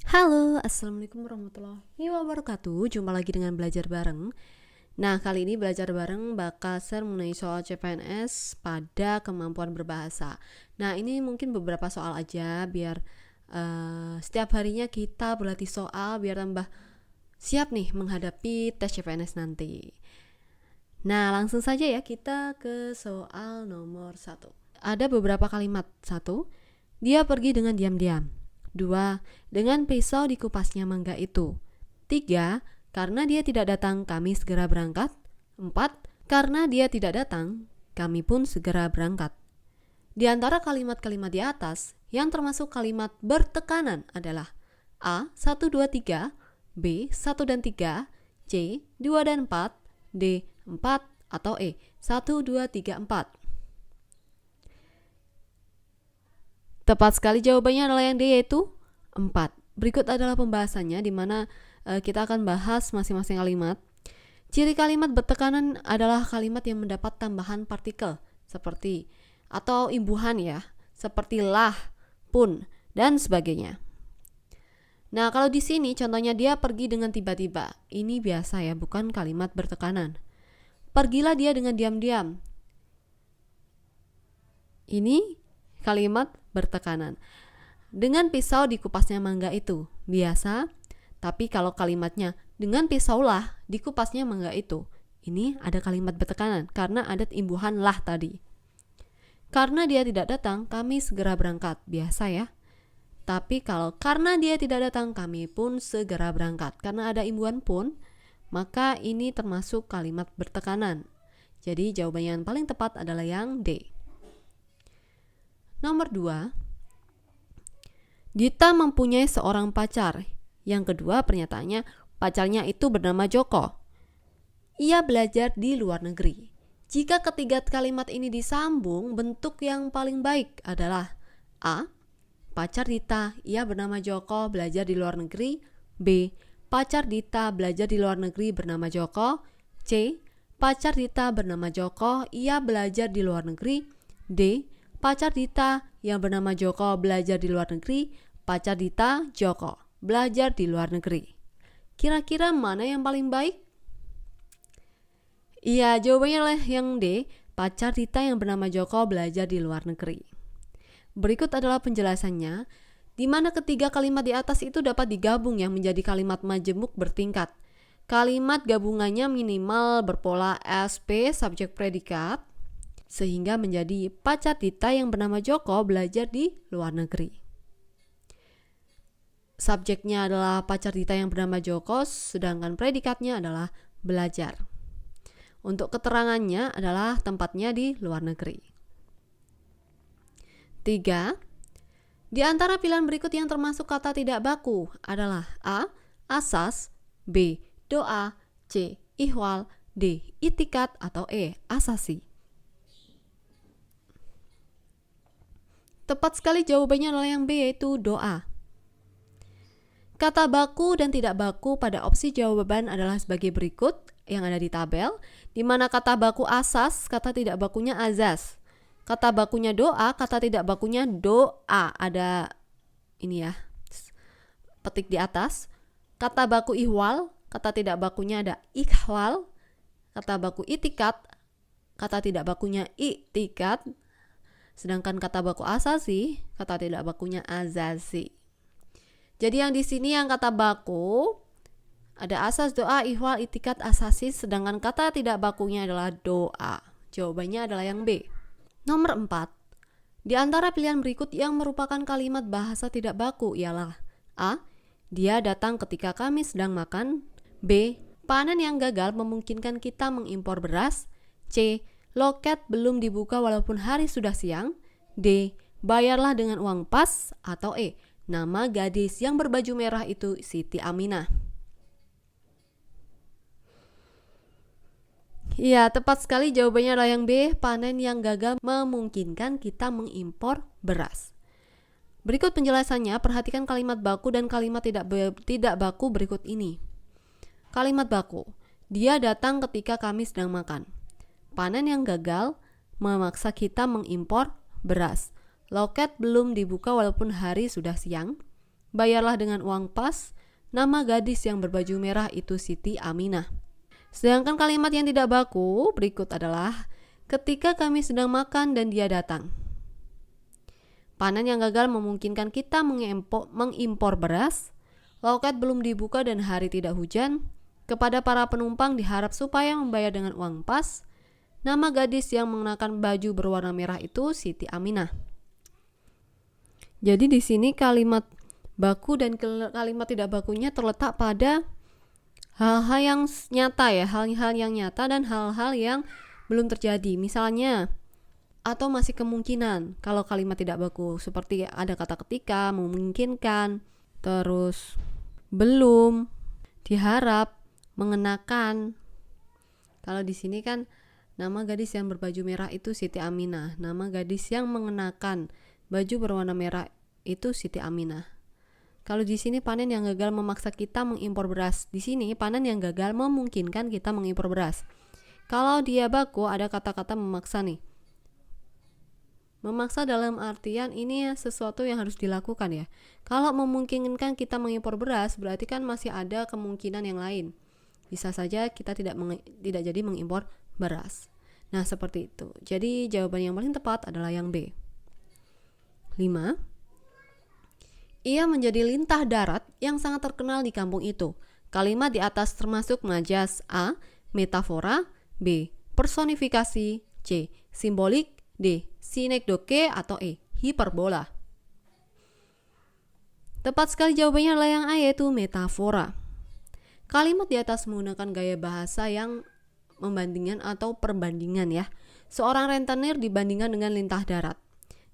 Halo, Assalamualaikum warahmatullahi wabarakatuh. Jumpa lagi dengan Belajar Bareng. Nah, kali ini Belajar Bareng bakal share mengenai soal CPNS pada kemampuan berbahasa. Nah, ini mungkin beberapa soal aja biar setiap harinya kita berlatih soal biar tambah siap nih menghadapi tes CPNS nanti. Nah, langsung saja ya kita ke soal nomor 1. Ada beberapa kalimat. 1. Dia pergi dengan diam-diam. 2. Dengan pisau dikupasnya mangga itu. 3. Karena dia tidak datang, kami segera berangkat. 4. Karena dia tidak datang, kami pun segera berangkat. Di antara kalimat-kalimat di atas, yang termasuk kalimat bertekanan adalah A. 1, 2, 3, B. 1 dan 3, C. 2 dan 4, D. 4, atau E. 1, 2, 3, 4. Tepat sekali jawabannya adalah yang D, yaitu 4. Berikut adalah pembahasannya di mana kita akan bahas masing-masing kalimat. Ciri kalimat bertekanan adalah kalimat yang mendapat tambahan partikel seperti atau imbuhan ya, seperti lah, pun, dan sebagainya. Nah, kalau di sini contohnya dia pergi dengan tiba-tiba. Ini biasa ya, bukan kalimat bertekanan. Pergilah dia dengan diam-diam. Ini kalimat bertekanan. Dengan pisau dikupasnya mangga itu. Biasa, tapi kalau kalimatnya dengan pisaulah dikupasnya mangga itu, ini ada kalimat bertekanan karena ada imbuhan lah tadi. Karena dia tidak datang, kami segera berangkat. Biasa ya. Tapi kalau karena dia tidak datang, kami pun segera berangkat. Karena ada imbuhan pun, maka ini termasuk kalimat bertekanan. Jadi jawabannya yang paling tepat adalah yang D. Nomor 2. Dita mempunyai seorang pacar. Yang kedua pernyataannya, pacarnya itu bernama Joko. Ia belajar di luar negeri. Jika ketiga kalimat ini disambung, bentuk yang paling baik adalah A. Pacar Dita, ia bernama Joko, belajar di luar negeri. B. Pacar Dita belajar di luar negeri bernama Joko. C. Pacar Dita bernama Joko, ia belajar di luar negeri. D. Pacar Dita yang bernama Joko belajar di luar negeri. Pacar Dita, Joko, belajar di luar negeri. Kira-kira mana yang paling baik? Iya, jawabannya adalah yang D. Pacar Dita yang bernama Joko belajar di luar negeri. Berikut adalah penjelasannya, di mana ketiga kalimat di atas itu dapat digabung yang menjadi kalimat majemuk bertingkat. Kalimat gabungannya minimal berpola SP subjek predikat, sehingga menjadi pacar Dita yang bernama Joko belajar di luar negeri. Subjeknya adalah pacar Dita yang bernama Joko, sedangkan predikatnya adalah belajar. Untuk keterangannya adalah tempatnya di luar negeri. 3. Di antara pilihan berikut yang termasuk kata tidak baku adalah A. Asas, B. Doa, C. Ihwal, D. Itikat, atau E. Asasi. Tepat sekali jawabannya adalah yang B, yaitu doa. Kata baku dan tidak baku pada opsi jawaban adalah sebagai berikut yang ada di tabel, di mana kata baku asas, kata tidak bakunya azas. Kata bakunya doa, kata tidak bakunya doa. Ada ini ya, petik di atas. Kata baku ihwal, kata tidak bakunya ada ikhwal. Kata baku itikat, kata tidak bakunya itikat. Sedangkan kata baku asasi, kata tidak bakunya azasi. Jadi yang di sini yang kata baku ada asas, doa, ihwal, itikat, asasi, sedangkan kata tidak bakunya adalah doa. Jawabannya adalah yang B. Nomor 4. Di antara pilihan berikut yang merupakan kalimat bahasa tidak baku ialah A. Dia datang ketika kami sedang makan. B. Panen yang gagal memungkinkan kita mengimpor beras. C. Loket belum dibuka walaupun hari sudah siang. D. Bayarlah dengan uang pas. Atau E. Nama gadis yang berbaju merah itu Siti Aminah. Ya, tepat sekali jawabannya adalah yang B. Panen yang gagal memungkinkan kita mengimpor beras. Berikut penjelasannya, perhatikan kalimat baku dan kalimat tidak baku berikut ini. Kalimat baku, dia datang ketika kami sedang makan. Panen yang gagal memaksa kita mengimpor beras. Loket belum dibuka walaupun hari sudah siang. bayarlah dengan uang pas. Nama gadis yang berbaju merah itu Siti Aminah. Sedangkan kalimat yang tidak baku berikut adalah ketika kami sedang makan dan dia datang. Panen yang gagal memungkinkan kita mengimpor beras. Loket belum dibuka dan hari tidak hujan. Kepada para penumpang diharap supaya membayar dengan uang pas. Nama gadis yang mengenakan baju berwarna merah itu Siti Aminah. Jadi di sini kalimat baku dan kalimat tidak bakunya terletak pada hal-hal yang nyata ya, hal-hal yang nyata dan hal-hal yang belum terjadi. Misalnya, atau masih kemungkinan kalau kalimat tidak baku, seperti ada kata ketika, memungkinkan, terus belum, diharap, mengenakan. Kalau di sini kan nama gadis yang berbaju merah itu Siti Aminah. Nama gadis yang mengenakan baju berwarna merah itu Siti Aminah. Kalau di sini panen yang gagal memaksa kita mengimpor beras. Di sini panen yang gagal memungkinkan kita mengimpor beras. Kalau dia baku ada kata-kata memaksa nih. Memaksa dalam artian ini sesuatu yang harus dilakukan ya. Kalau memungkinkan kita mengimpor beras berarti kan masih ada kemungkinan yang lain. Bisa saja kita tidak jadi mengimpor beras. Nah, seperti itu. Jadi jawaban yang paling tepat adalah yang B. 5. Ia menjadi lintah darat yang sangat terkenal di kampung itu. Kalimat di atas termasuk majas. A. Metafora. B. Personifikasi. C. Simbolik. D. Sinekdoke atau E. Hiperbola. Tepat sekali jawabannya adalah yang A, yaitu metafora. Kalimat di atas menggunakan gaya bahasa yang membandingkan atau perbandingan ya. Seorang rentenir dibandingkan dengan lintah darat.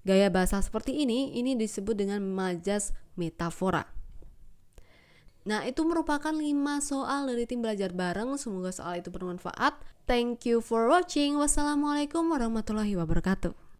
Gaya bahasa seperti ini disebut dengan majas metafora. Nah, itu merupakan 5 soal dari tim belajar bareng. Semoga soal itu bermanfaat. Thank you for watching. Wassalamualaikum warahmatullahi wabarakatuh.